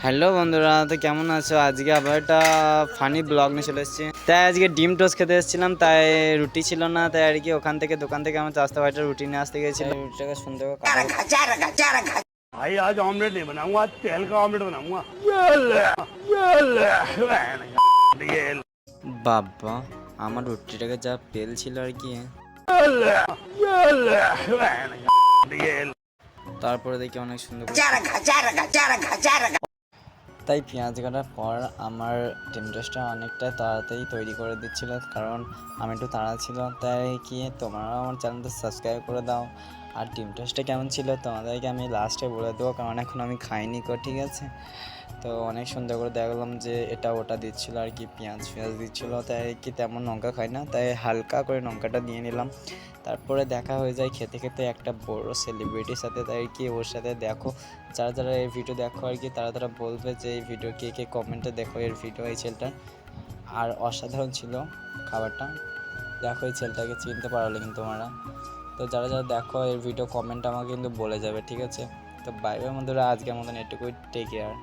Hello বন্ধুরা, তো কেমন আছো? আজকে আবার একটা ফানি ব্লগ নিয়ে চলে এসেছি। তাই আজকে ডিম টোস্ট খেতে এসেছিলাম, তাই রুটি ছিল না, তাই আর কি ওখান থেকে দোকান থেকে আমার চাস্তা ভাইটা রুটি নিয়ে আসতে গিয়েছিল। রুটিটাকে সুন্দর করে কাটা। भाई आज ऑमलेट नहीं बनाऊंगा, आज तेल का ऑमलेट बनाऊंगा। বাবা, আমার রুটিটাকে যা পেল ছিল আর কি। তারপরে দেখি অনেক সুন্দর করে তাই পেঁয়াজ কাটার পর আমার ডিম টোস্টটা অনেকটা তাড়াতাড়ি তৈরি করে দিচ্ছিল, কারণ আমি একটু তাড়া ছিল। তাই কি তোমরাও আমার চ্যানেলটা সাবস্ক্রাইব করে দাও। আর ডিম টোস্টটা কেমন ছিল তোমাদেরকে আমি লাস্টে বলে দেবো, কারণ এখন আমি খাইনি ঠিক আছে। তো অনেক সুন্দর করে দেখলাম যে এটা ওটা দিচ্ছিলো আর কি, পেঁয়াজ দিচ্ছিলো। তাই কি তেমন লঙ্কা খাই না, তাই হালকা করে লঙ্কাটা দিয়ে নিলাম। তারপরে দেখা হয়ে যায় খেতে খেতে একটা বড় সেলিব্রিটির সাথে। তাই কি ওর সাথে দেখো, যারা যারা এই ভিডিও দেখো আর কি, তারা তারা বলবে যে এই ভিডিও কে কে কমেন্টে দেখো এর ভিডিও। এই ছেলেটা আর অসাধারণ ছিল খাবারটা। দেখো এই ছেলেটাকে চিনতে পারলে কিন্তু তোমরা। তো যারা যারা দেখো এর ভিডিও কমেন্ট আমাকে কিন্তু বলে যাবে, ঠিক আছে। তো বাই বাই বন্ধুরা, আজকের মতন এটুকুই, টেক কেয়ার।